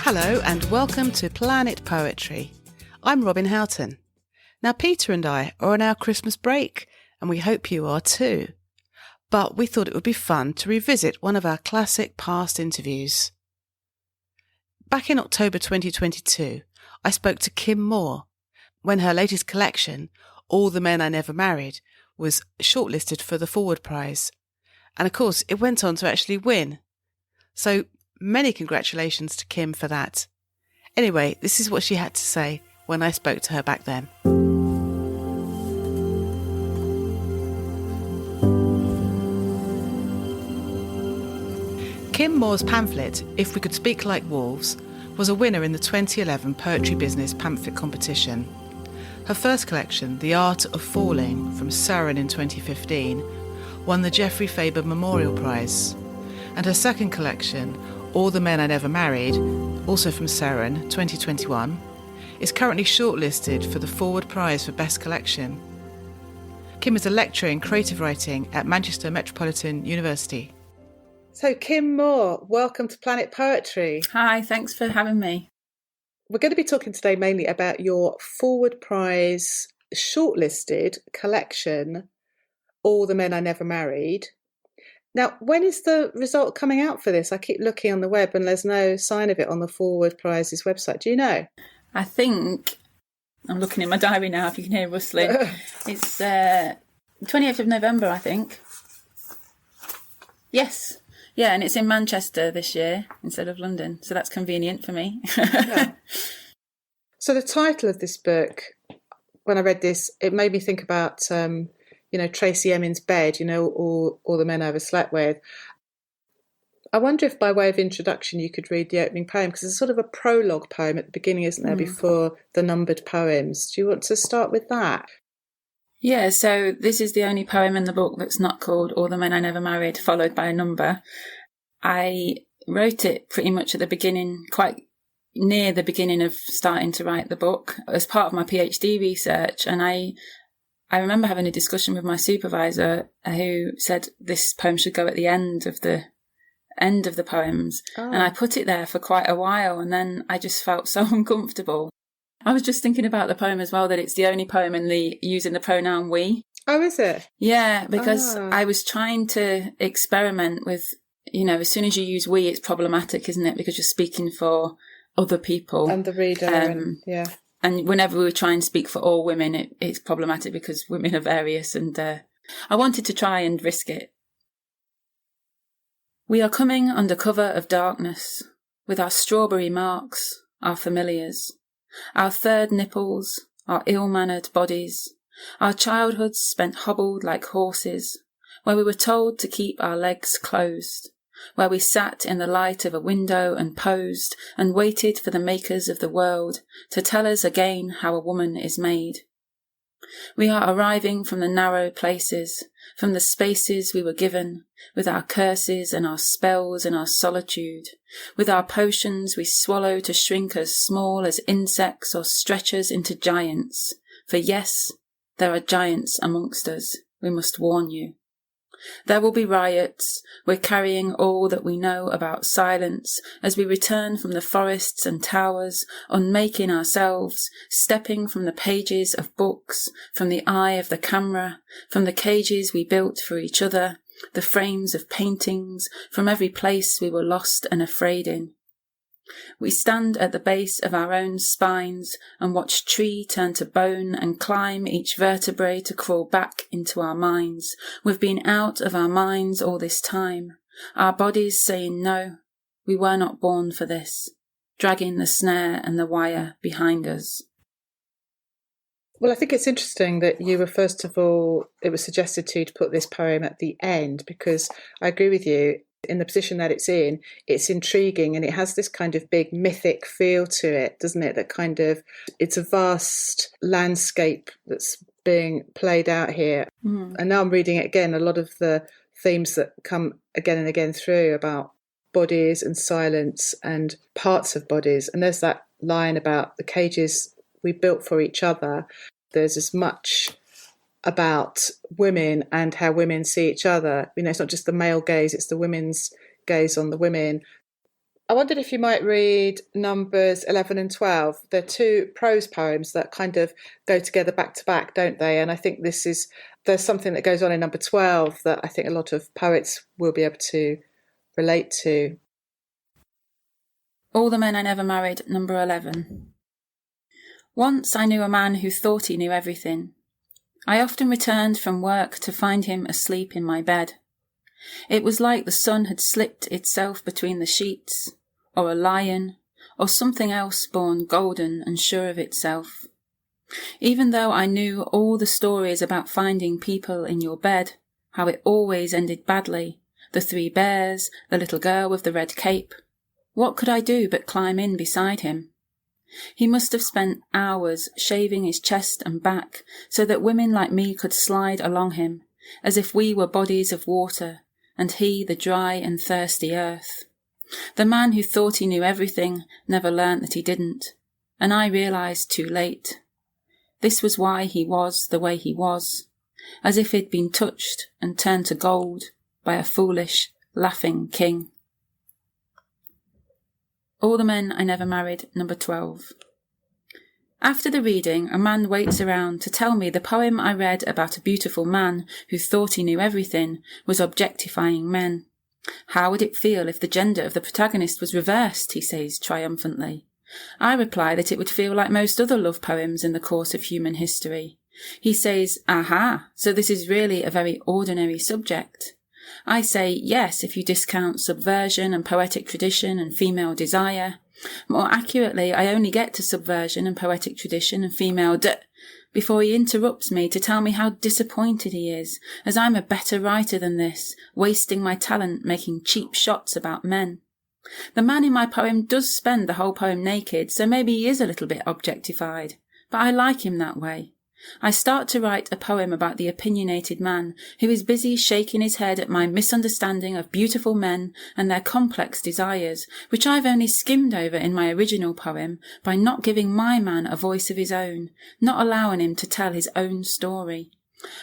Hello and welcome to Planet Poetry. I'm Robin Houghton. Now Peter and I are on our Christmas break and we hope you are too. But we thought it would be fun to revisit one of our classic past interviews. Back in October 2022, I spoke to Kim Moore when her latest collection, All the Men I Never Married, was shortlisted for the Forward Prize. And of course, it went on to actually win. So many congratulations to Kim for that. Anyway, this is what she had to say when I spoke to her back then. Kim Moore's pamphlet, If We Could Speak Like Wolves, was a winner in the 2011 Poetry Business Pamphlet Competition. Her first collection, The Art of Falling, from Seren in 2015, won the Geoffrey Faber Memorial Prize. And her second collection, All the Men I Never Married, also from Seren, 2021, is currently shortlisted for the Forward Prize for Best Collection. Kim is a lecturer in creative writing at Manchester Metropolitan University. So Kim Moore, welcome to Planet Poetry. Hi, thanks for having me. We're going to be talking today mainly about your Forward Prize shortlisted collection, All the Men I Never Married. Now, when is the result coming out for this? I keep looking on the web and there's no sign of it on the Forward Prize's website. Do you know? I think, I'm looking in my diary now if you can hear rustling. It's 28th of November, I think. Yes. Yeah, and it's in Manchester this year instead of London. So that's convenient for me. Yeah. So the title of this book, when I read this, it made me think about... Tracy Emin's Bed, all the men I ever slept with. I wonder if by way of introduction you could read the opening poem, because it's sort of a prologue poem at the beginning, isn't there, before the numbered poems. Do you want to start with that? Yeah, so this is the only poem in the book that's not called All the Men I Never Married, followed by a number. I wrote it pretty much at the beginning, quite near the beginning of starting to write the book, as part of my PhD research, and I remember having a discussion with my supervisor who said this poem should go at the end of the poems. Oh. And I put it there for quite a while and then I just felt so uncomfortable. I was just thinking about the poem as well, that it's the only poem using the pronoun we. Oh, is it? Yeah, because I was trying to experiment with, as soon as you use we, it's problematic, isn't it? Because you're speaking for other people. And the reader, yeah. And whenever we try and speak for all women, it's problematic because women are various, and I wanted to try and risk it. We are coming under cover of darkness, with our strawberry marks, our familiars, our third nipples, our ill-mannered bodies, our childhoods spent hobbled like horses, where we were told to keep our legs closed, where we sat in the light of a window and posed and waited for the makers of the world to tell us again how a woman is made. We are arriving from the narrow places, from the spaces we were given, with our curses and our spells and our solitude, with our potions we swallow to shrink as small as insects or stretch us into giants. For yes, there are giants amongst us, we must warn you. There will be riots. We're carrying all that we know about silence as we return from the forests and towers, unmaking ourselves, stepping from the pages of books, from the eye of the camera, from the cages we built for each other, the frames of paintings, from every place we were lost and afraid in. We stand at the base of our own spines and watch tree turn to bone and climb each vertebrae to crawl back into our minds. We've been out of our minds all this time, our bodies saying no, we were not born for this, dragging the snare and the wire behind us. Well, I think it's interesting that you were, first of all, it was suggested to put this poem at the end, because I agree with you. In the position that it's in, it's intriguing and it has this kind of big mythic feel to it, doesn't it? That kind of, it's a vast landscape that's being played out here. And now I'm reading it again, a lot of the themes that come again and again through about bodies and silence and parts of bodies. And there's that line about the cages we built for each other. There's as much about women and how women see each other. It's not just the male gaze, it's the women's gaze on the women. I wondered if you might read numbers 11 and 12. They're two prose poems that kind of go together back to back, don't they? And I think there's something that goes on in number 12 that I think a lot of poets will be able to relate to. All the Men I Never Married, number 11. Once I knew a man who thought he knew everything. I often returned from work to find him asleep in my bed. It was like the sun had slipped itself between the sheets, or a lion, or something else born golden and sure of itself. Even though I knew all the stories about finding people in your bed, how it always ended badly, the 3 bears, the little girl with the red cape, what could I do but climb in beside him? He must have spent hours shaving his chest and back so that women like me could slide along him, as if we were bodies of water, and he the dry and thirsty earth. The man who thought he knew everything never learnt that he didn't, and I realised too late. This was why he was the way he was, as if he'd been touched and turned to gold by a foolish, laughing king. All the Men I Never Married, number 12. After the reading, a man waits around to tell me the poem I read about a beautiful man who thought he knew everything was objectifying men. How would it feel if the gender of the protagonist was reversed, he says triumphantly. I reply that it would feel like most other love poems in the course of human history. He says, aha, so this is really a very ordinary subject. I say, yes, if you discount subversion and poetic tradition and female desire. More accurately, I only get to subversion and poetic tradition and female before he interrupts me to tell me how disappointed he is, as I'm a better writer than this, wasting my talent making cheap shots about men. The man in my poem does spend the whole poem naked, so maybe he is a little bit objectified, but I like him that way. I start to write a poem about the opinionated man who is busy shaking his head at my misunderstanding of beautiful men and their complex desires, which I've only skimmed over in my original poem by not giving my man a voice of his own, not allowing him to tell his own story.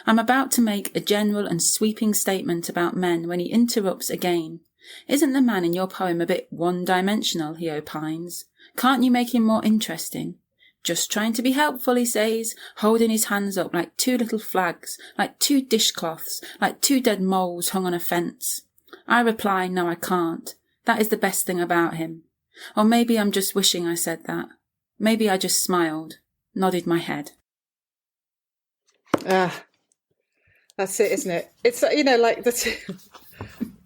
I'm about to make a general and sweeping statement about men when he interrupts again. Isn't the man in your poem a bit one-dimensional, he opines. Can't you make him more interesting? Just trying to be helpful, he says, holding his hands up like 2 little flags, like 2 dishcloths, like 2 dead moles hung on a fence. I reply, no, I can't. That is the best thing about him. Or maybe I'm just wishing I said that. Maybe I just smiled, nodded my head. Ah, that's it, isn't it? It's, like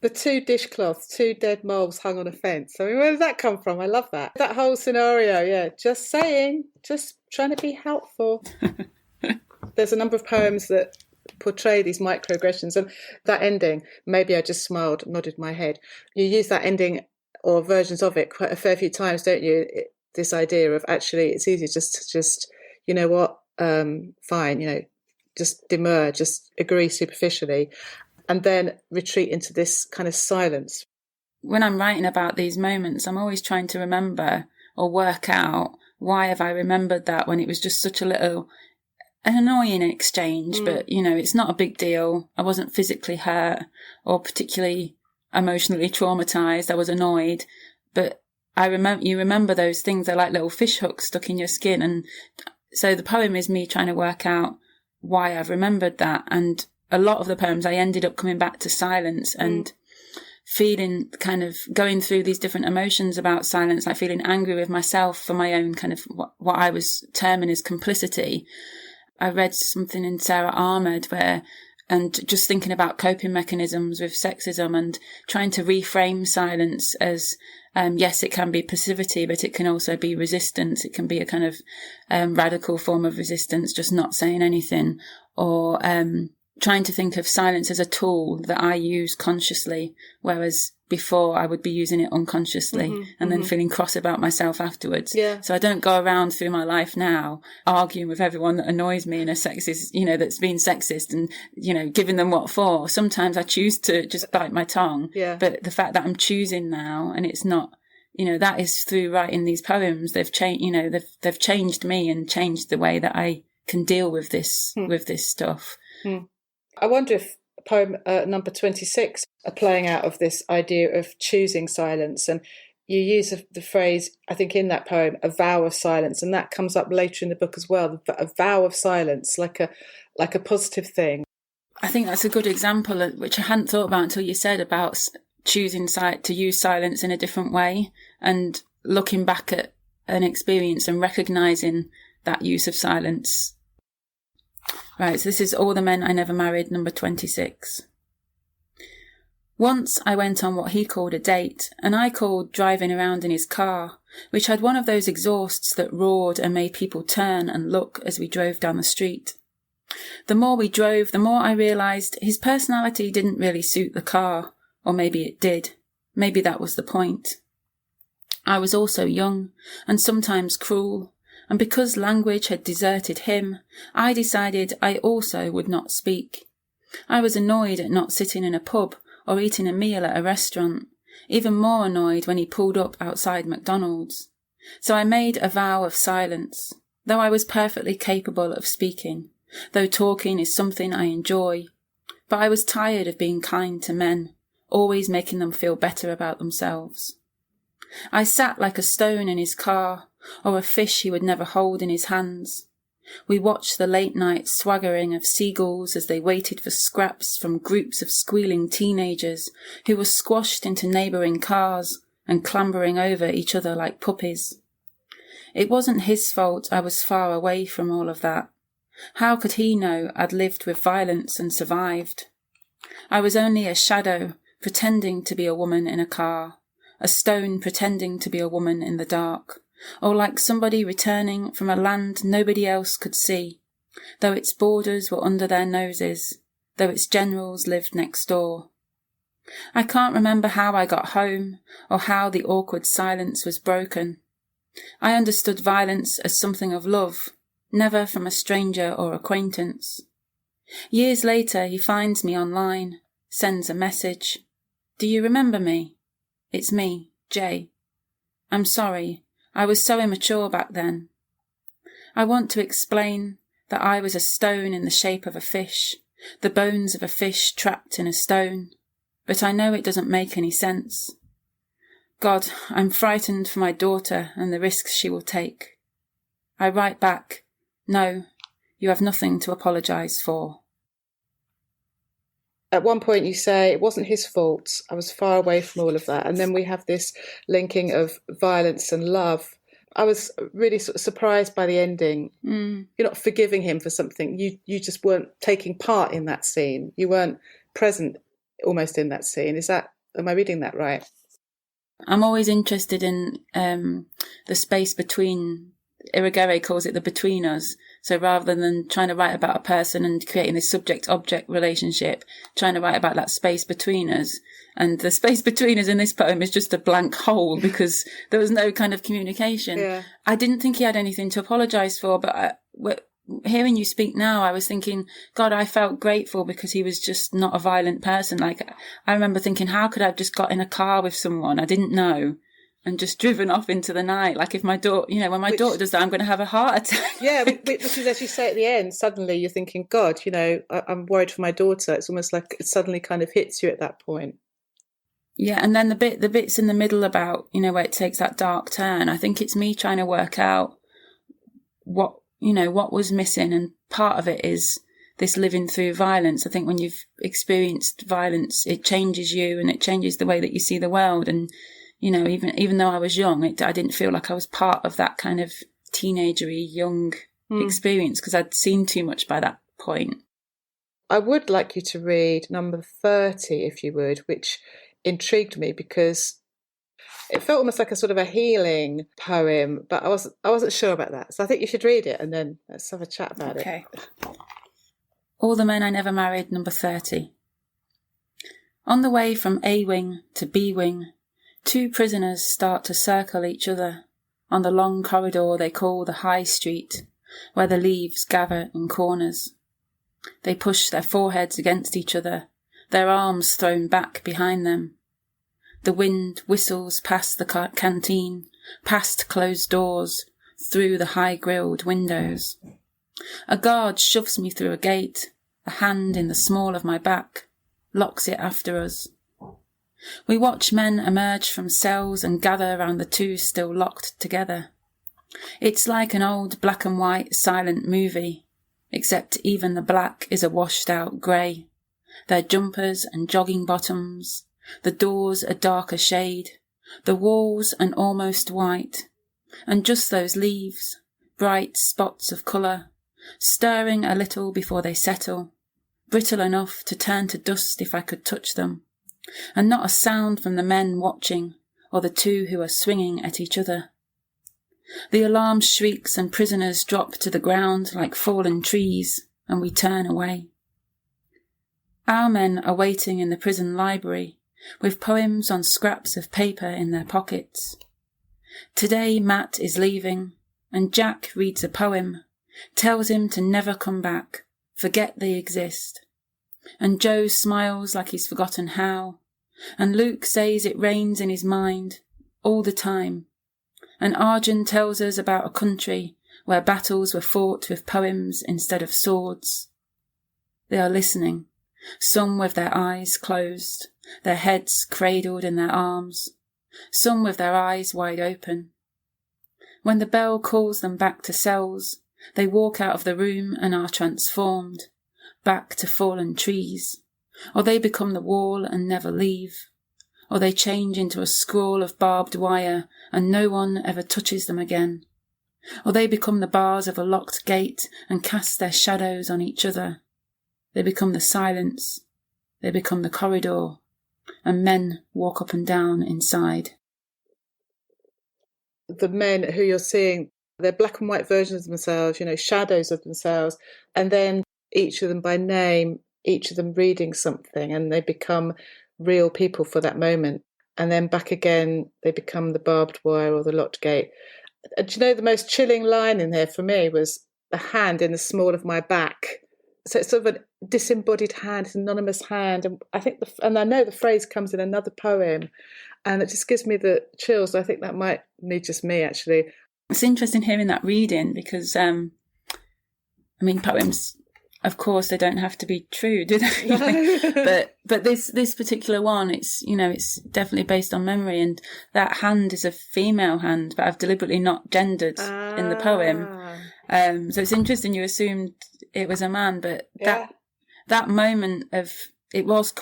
the 2 dishcloths, 2 dead moles hung on a fence. I mean, where did that come from? I love that. That whole scenario, yeah. Just saying, just trying to be helpful. There's a number of poems that portray these microaggressions, and that ending, maybe I just smiled, nodded my head. You use that ending or versions of it quite a fair few times, don't you? This idea of actually it's easy just you know what, fine, just demur, just agree superficially, and then retreat into this kind of silence. When I'm writing about these moments, I'm always trying to remember or work out why have I remembered that when it was just such an annoying exchange, but, it's not a big deal. I wasn't physically hurt or particularly emotionally traumatized. I was annoyed, but you remember those things. They're like little fish hooks stuck in your skin. And so the poem is me trying to work out why I've remembered that. And a lot of the poems, I ended up coming back to silence and feeling kind of going through these different emotions about silence, like feeling angry with myself for my own kind of what I was terming as complicity. I read something in Sarah Ahmed and just thinking about coping mechanisms with sexism and trying to reframe silence as, yes, it can be passivity, but it can also be resistance. It can be a kind of radical form of resistance, just not saying anything, or trying to think of silence as a tool that I use consciously, whereas before I would be using it unconsciously and then feeling cross about myself afterwards. Yeah. So I don't go around through my life now arguing with everyone that annoys me in a sexist, that's been sexist and, giving them what for. Sometimes I choose to just bite my tongue. Yeah. But the fact that I'm choosing now and it's not, that is through writing these poems. They've changed, they've changed me and changed the way that I can deal with this, with this stuff. I wonder if poem number 26 are playing out of this idea of choosing silence. And you use the phrase, I think, in that poem, a vow of silence, and that comes up later in the book as well. A vow of silence, like a positive thing. I think that's a good example, which I hadn't thought about until you said about choosing to use silence in a different way, and looking back at an experience and recognising that use of silence. Right, so this is All the Men I Never Married, number 26. Once I went on what he called a date, and I called driving around in his car, which had one of those exhausts that roared and made people turn and look as we drove down the street. The more we drove, the more I realised his personality didn't really suit the car, or maybe it did. Maybe that was the point. I was also young, and sometimes cruel, and because language had deserted him, I decided I also would not speak. I was annoyed at not sitting in a pub or eating a meal at a restaurant, even more annoyed when he pulled up outside McDonald's. So I made a vow of silence, though I was perfectly capable of speaking, though talking is something I enjoy. But I was tired of being kind to men, always making them feel better about themselves. I sat like a stone in his car, or a fish he would never hold in his hands. We watched the late-night swaggering of seagulls as they waited for scraps from groups of squealing teenagers who were squashed into neighbouring cars and clambering over each other like puppies. It wasn't his fault I was far away from all of that. How could he know I'd lived with violence and survived? I was only a shadow, pretending to be a woman in a car, a stone pretending to be a woman in the dark, or like somebody returning from a land nobody else could see, though its borders were under their noses, though its generals lived next door. I can't remember how I got home, or how the awkward silence was broken. I understood violence as something of love, never from a stranger or acquaintance. Years later he finds me online, sends a message. Do you remember me? It's me, Jay. I'm sorry. I was so immature back then. I want to explain that I was a stone in the shape of a fish, the bones of a fish trapped in a stone, but I know it doesn't make any sense. God, I'm frightened for my daughter and the risks she will take. I write back, no, you have nothing to apologise for. At one point you say, it wasn't his fault, I was far away from all of that. And then we have this linking of violence and love. I was really sort of surprised by the ending. You're not forgiving him for something. You just weren't taking part in that scene. You weren't present almost in that scene. Am I reading that right? I'm always interested in the space between. Irigaray calls it the between us. So rather than trying to write about a person and creating this subject-object relationship, trying to write about that space between us. And the space between us in this poem is just a blank hole because there was no kind of communication. Yeah. I didn't think he had anything to apologise for, but hearing you speak now, I was thinking, God, I felt grateful because he was just not a violent person. Like, I remember thinking, how could I have just got in a car with someone I didn't know and just driven off into the night? Like, if my daughter, when my daughter does that, I'm going to have a heart attack. Yeah, which is, as you say at the end, suddenly you're thinking, God, I'm worried for my daughter. It's almost like it suddenly kind of hits you at that point. Yeah, and then the bits in the middle about, where it takes that dark turn, I think it's me trying to work out what was missing, and part of it is this living through violence. I think when you've experienced violence, it changes you and it changes the way that you see the world. And, even though I was young, I didn't feel like I was part of that kind of teenagery, young experience because I'd seen too much by that point. I would like you to read number 30, if you would, which intrigued me because it felt almost like a sort of a healing poem, but I wasn't sure about that. So I think you should read it and then let's have a chat about it. Okay. All the Men I Never Married, number 30. On the way from A wing to B wing, two prisoners start to circle each other on the long corridor they call the High Street, where the leaves gather in corners. They push their foreheads against each other, their arms thrown back behind them. The wind whistles past the canteen, past closed doors, through the high-grilled windows. A guard shoves me through a gate, a hand in the small of my back, locks it after us. We watch men emerge from cells and gather around the two still locked together. It's like an old black and white silent movie, except even the black is a washed out grey. Their jumpers and jogging bottoms, the doors a darker shade, the walls an almost white, and just those leaves, bright spots of colour, stirring a little before they settle, brittle enough to turn to dust if I could touch them, and not a sound from the men watching, or the two who are swinging at each other. The alarm shrieks and prisoners drop to the ground like fallen trees, and we turn away. Our men are waiting in the prison library, with poems on scraps of paper in their pockets. Today Matt is leaving, and Jack reads a poem, tells him to never come back, forget they exist. And Joe smiles like he's forgotten how, and Luke says it rains in his mind, all the time. And Arjun tells us about a country where battles were fought with poems instead of swords. They are listening, some with their eyes closed, their heads cradled in their arms, some with their eyes wide open. When the bell calls them back to cells, they walk out of the room and are transformed, back to fallen trees, or they become the wall and never leave, or they change into a scroll of barbed wire and no one ever touches them again, or they become the bars of a locked gate and cast their shadows on each other. They become the silence, they become the corridor, and men walk up and down inside. The men who you're seeing, they're black and white versions of themselves, shadows of themselves, and then each of them by name, each of them reading something, and they become real people for that moment. And then back again, they become the barbed wire or the locked gate. Do you know the most chilling line in here for me was the hand in the small of my back. So it's sort of a disembodied hand, it's an anonymous hand. And I think, and I know the phrase comes in another poem, and it just gives me the chills. I think that might be just me, actually. It's interesting hearing that reading because, poems, of course, they don't have to be true, do they? No. but this particular one, it's definitely based on memory, and that hand is a female hand, but I've deliberately not gendered in the poem. So it's interesting you assumed it was a man, but that moment of it was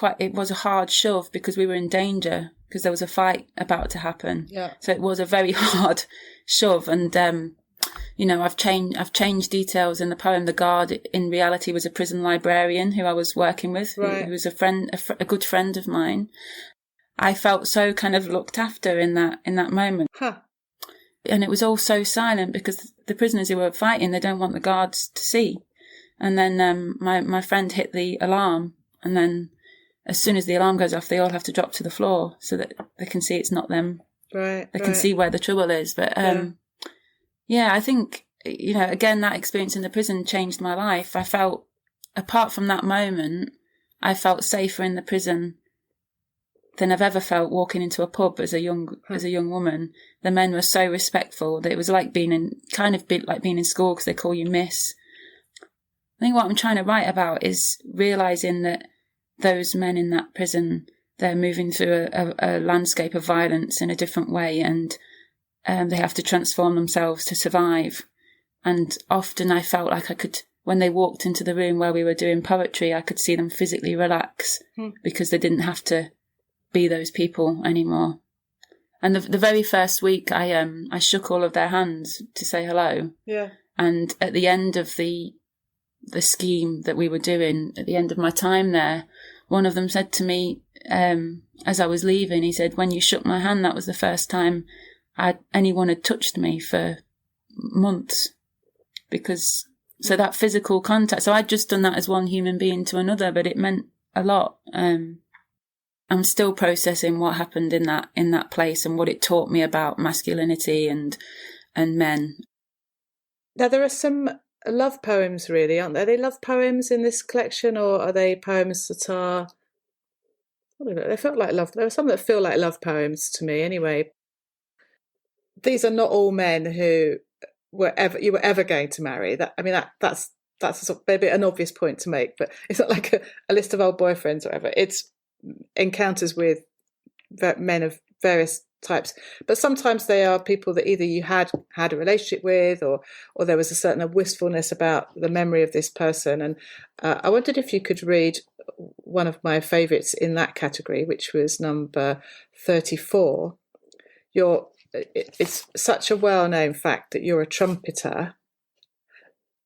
a hard shove because we were in danger because there was a fight about to happen. Yeah. So it was a very hard shove, and I've changed details in the poem. The guard in reality was a prison librarian who I was working with, right. who was a good friend of mine. I felt so kind of looked after in that moment. Huh. And it was all so silent because the prisoners who were fighting, they don't want the guards to see. And then my friend hit the alarm, and then as soon as the alarm goes off, they all have to drop to the floor so that they can see it's not them. Right. They can see where the trouble is. But yeah, I think, again, that experience in the prison changed my life. I felt, apart from that moment, I felt safer in the prison than I've ever felt walking into a pub as a young woman. The men were so respectful that it was like being in school because they call you miss. I think what I'm trying to write about is realising that those men in that prison, they're moving through a landscape of violence in a different way, and they have to transform themselves to survive. And often I felt like I could, when they walked into the room where we were doing poetry, I could see them physically relax because they didn't have to be those people anymore. And the very first week, I shook all of their hands to say hello. Yeah. And at the end of the scheme that we were doing, at the end of my time there, one of them said to me, as I was leaving, he said, "When you shook my hand, that was the first time anyone had touched me for months." So that physical contact, so I'd just done that as one human being to another, but it meant a lot. I'm still processing what happened in that place and what it taught me about masculinity and men. Now, there are some love poems, really, aren't there? Are they love poems in this collection, or are they poems that are, I don't know, they felt like love. There are some that feel like love poems to me anyway. These are not all men who you were ever going to marry. That's maybe an obvious point to make, but it's not like a list of old boyfriends or whatever. It's encounters with men of various types, but sometimes they are people that either you had a relationship with, or there was a certain wistfulness about the memory of this person. And I wondered if you could read one of my favourites in that category, which was number 34. It's such a well-known fact that you're a trumpeter,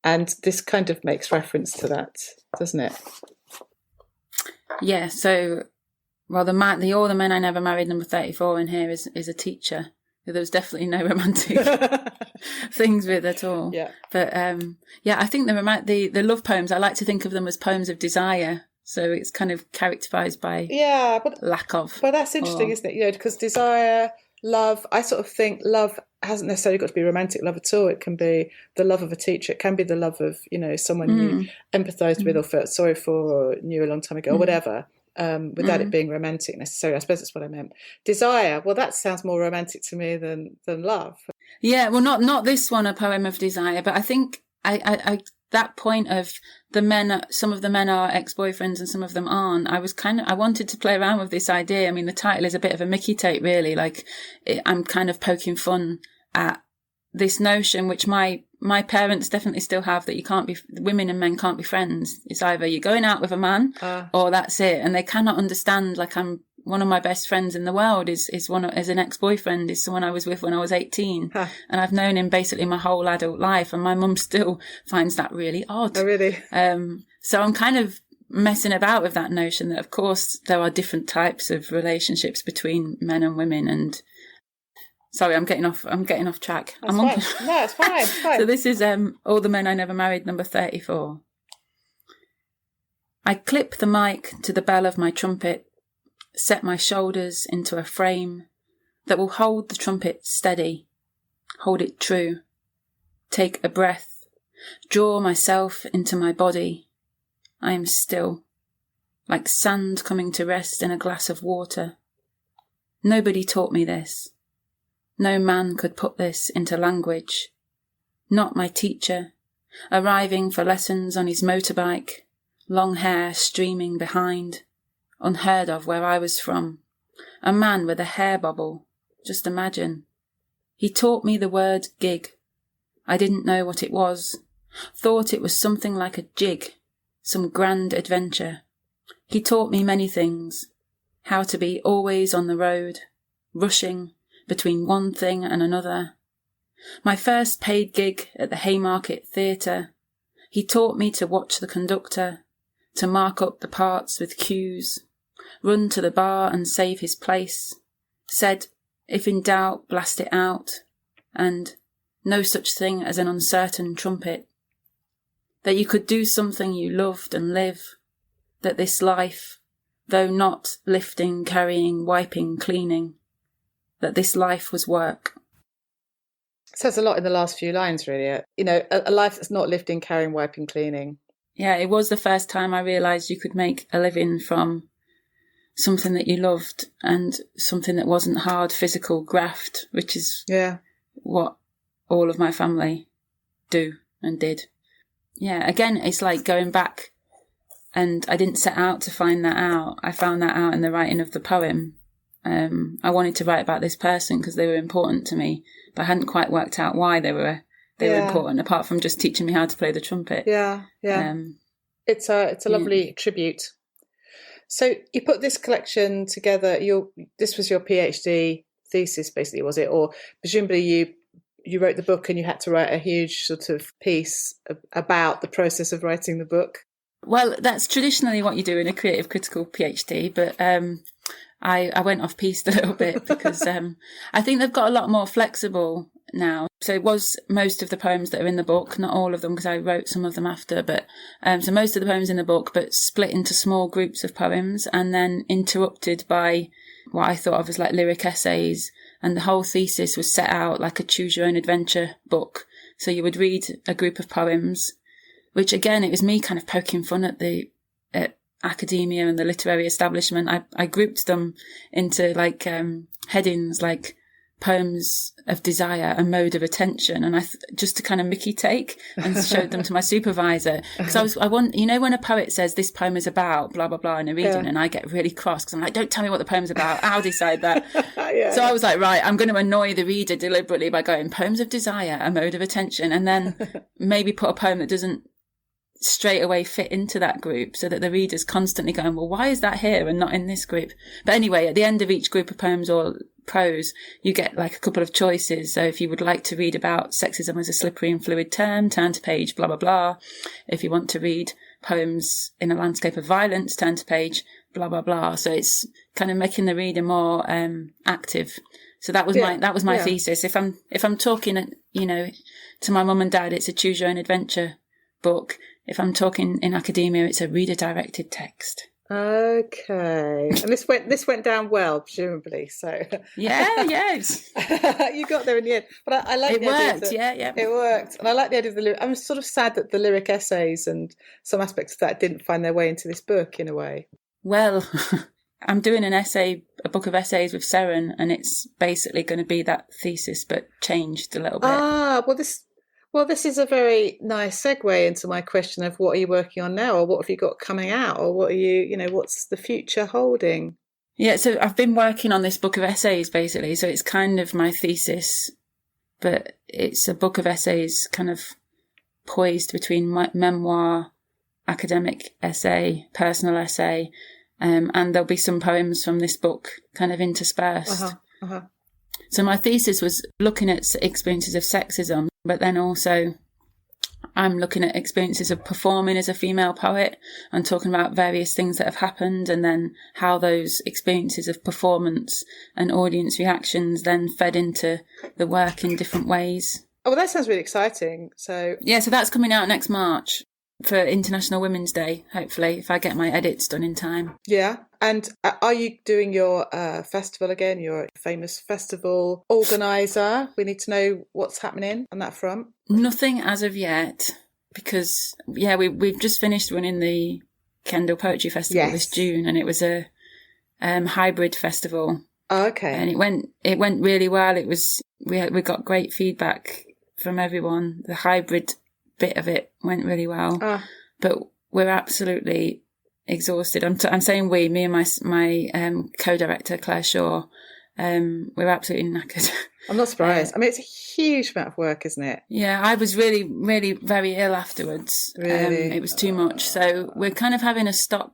and this kind of makes reference to that, doesn't it? Yeah, so, well, the All the Men I Never Married, number 34 in here is a teacher. There was definitely no romantic things with at all. Yeah. But, I think the love poems, I like to think of them as poems of desire. So it's kind of characterised by lack of. But that's interesting, isn't it? Because desire, love, I sort of think love hasn't necessarily got to be romantic love at all. It can be the love of a teacher. It can be the love of, someone you empathised with or felt sorry for or knew a long time ago or whatever, without it being romantic necessarily. I suppose that's what I meant. Desire, well, that sounds more romantic to me than love. Yeah, well, not this one, a poem of desire, but I think I that point of the men, some of the men are ex-boyfriends and some of them aren't. I wanted to play around with this idea. I mean, the title is a bit of a Mickey take, really. I'm kind of poking fun at this notion, which my parents definitely still have, that women and men can't be friends. It's either you're going out with a man or that's it. And they cannot understand, one of my best friends in the world is an ex-boyfriend, is someone I was with when I was 18. Huh. And I've known him basically my whole adult life. And my mum still finds that really odd. Oh, really? So I'm kind of messing about with that notion that, of course, there are different types of relationships between men and women. And sorry, I'm getting off track. That's fine. No, it's fine. It's fine. So this is All the Men I Never Married, number 34. I clip the mic to the bell of my trumpet, set my shoulders into a frame that will hold the trumpet steady, hold it true, take a breath, draw myself into my body. I am still, like sand coming to rest in a glass of water. Nobody taught me this. No man could put this into language. Not my teacher, arriving for lessons on his motorbike, long hair streaming behind. Unheard of where I was from. A man with a hair bobble. Just imagine. He taught me the word gig. I didn't know what it was. Thought it was something like a jig. Some grand adventure. He taught me many things. How to be always on the road. Rushing between one thing and another. My first paid gig at the Haymarket Theatre. He taught me to watch the conductor. To mark up the parts with cues. Run to the bar and save his place. Said, if in doubt, blast it out. And no such thing as an uncertain trumpet. That you could do something you loved and live. That this life, though not lifting, carrying, wiping, cleaning, that this life was work. Says a lot in the last few lines, really. A life that's not lifting, carrying, wiping, cleaning. Yeah, it was the first time I realised you could make a living from something that you loved and something that wasn't hard physical graft, which is what all of my family do and did. Yeah, again, it's like going back, and I didn't set out to find that out. I found that out in the writing of the poem. I wanted to write about this person because they were important to me, but I hadn't quite worked out why they were important, apart from just teaching me how to play the trumpet. Yeah. It's a lovely tribute. So you put this collection together. This was your PhD thesis, basically, was it? Or presumably you wrote the book and you had to write a huge sort of piece about the process of writing the book. Well, that's traditionally what you do in a creative critical PhD, but I went off piste a little bit because I think they've got a lot more flexible now. So it was most of the poems that are in the book, not all of them because I wrote some of them after, but so most of the poems in the book, but split into small groups of poems and then interrupted by what I thought of as like lyric essays. And the whole thesis was set out like a choose your own adventure book. So you would read a group of poems, which again, it was me kind of poking fun at academia and the literary establishment. I grouped them into like headings like poems of desire, a mode of attention, and just to kind of Mickey take, and showed them to my supervisor, because I want, you know, when a poet says this poem is about blah blah blah in a reading, and I get really cross because I'm like, don't tell me what the poem's about, I'll decide that. So I was like, right, I'm going to annoy the reader deliberately by going poems of desire, a mode of attention, and then maybe put a poem that doesn't straight away fit into that group, so that the reader's constantly going, well, why is that here and not in this group? But anyway, at the end of each group of poems or prose, you get like a couple of choices. So if you would like to read about sexism as a slippery and fluid term, turn to page blah blah blah. If you want to read poems in a landscape of violence, turn to page blah blah blah. So it's kind of making the reader more active. So that was my thesis. If I'm talking, you know, to my mum and dad, it's a choose your own adventure book. If I'm talking in academia, it's a reader directed text. Okay, and this went down well, presumably. So yes, you got there in the end. But I like it worked. It worked, and I like the idea of the lyric. I'm sort of sad that the lyric essays and some aspects of that didn't find their way into this book in a way. Well, I'm doing a book of essays with Seren, and it's basically going to be that thesis, but changed a little bit. Well, this is a very nice segue into my question of what are you working on now, or what have you got coming out, or what are you know, what's the future holding? Yeah, so I've been working on this book of essays, basically. So it's kind of my thesis, but it's a book of essays kind of poised between my memoir, academic essay, personal essay, and there'll be some poems from this book kind of interspersed. So my thesis was looking at experiences of sexism, but then also I'm looking at experiences of performing as a female poet and talking about various things that have happened, and then how those experiences of performance and audience reactions then fed into the work in different ways. Oh, well, that sounds really exciting. So that's coming out next March for International Women's Day, hopefully, if I get my edits done in time. Yeah. And are you doing your festival again? You're a famous festival organiser. We need to know what's happening on that front. Nothing as of yet, because, we've just finished running the Kendal Poetry Festival this June, and it was a hybrid festival. Oh, okay. And it went really well. It was we got great feedback from everyone. The hybrid bit of it went really well, but we're absolutely exhausted. I'm saying me and my co-director Claire Shaw, we're absolutely knackered. I'm not surprised. I mean, it's a huge amount of work, isn't it? Yeah, I was really, really very ill afterwards. Really? It was too much. So we're kind of having a stock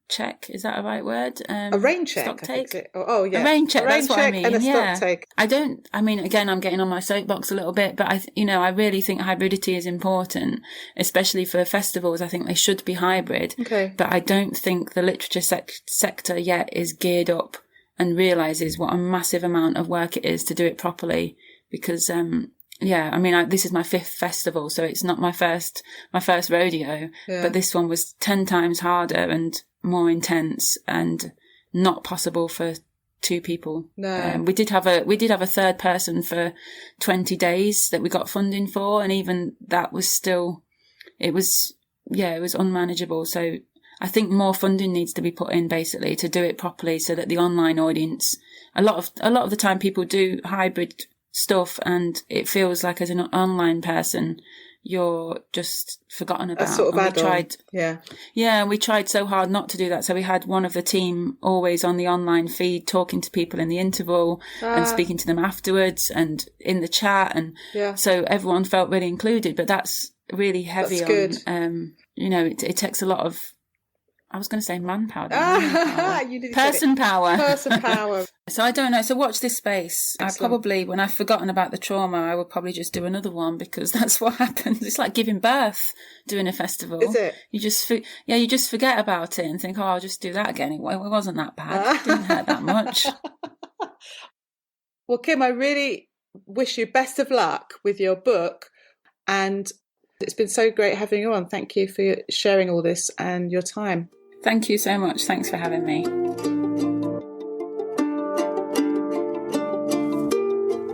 check. Is that a right word? A rain check. Stock take. Oh, yeah. A rain check. That's what I mean. And a stock take. Again, I'm getting on my soapbox a little bit, but I really think hybridity is important, especially for festivals. I think they should be hybrid. Okay. But I don't think the literature sector yet is geared up and realises what a massive amount of work it is to do it properly. Because, this is my 5th festival, so it's not my first rodeo, but this one was 10 times harder and more intense and not possible for 2 people. No. We did have a third person for 20 days that we got funding for, and even that was still, it was unmanageable. So I think more funding needs to be put in, basically, to do it properly, so that the online audience, a lot of the time people do hybrid stuff and it feels like as an online person you're just forgotten about. A sort of add-on. We tried so hard not to do that. So we had one of the team always on the online feed talking to people in the interval and speaking to them afterwards and in the chat, and so everyone felt really included. But that's really heavy. That's on good. It takes a lot of, I was going to say manpower. Person power. Person power. So I don't know. So watch this space. Excellent. I probably, when I've forgotten about the trauma, I would probably just do another one, because that's what happens. It's like giving birth, doing a festival. Is it? You just forget about it and think, I'll just do that again. It wasn't that bad. It didn't hurt that much. Well, Kim, I really wish you best of luck with your book, and it's been so great having you on. Thank you for sharing all this and your time. Thank you so much. Thanks for having me.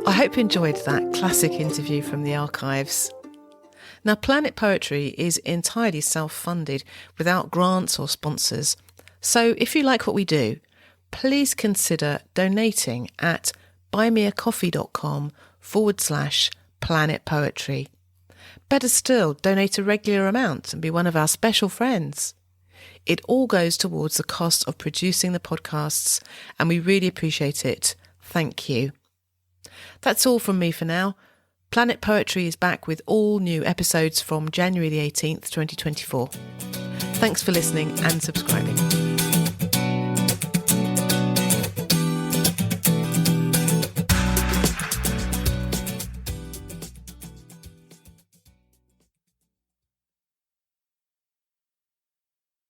I hope you enjoyed that classic interview from the archives. Now, Planet Poetry is entirely self-funded, without grants or sponsors. So if you like what we do, please consider donating at buymeacoffee.com/Planet Poetry. Better still, donate a regular amount and be one of our special friends. It all goes towards the cost of producing the podcasts, and we really appreciate it. Thank you. That's all from me for now. Planet Poetry is back with all new episodes from January the 18th, 2024. Thanks for listening and subscribing.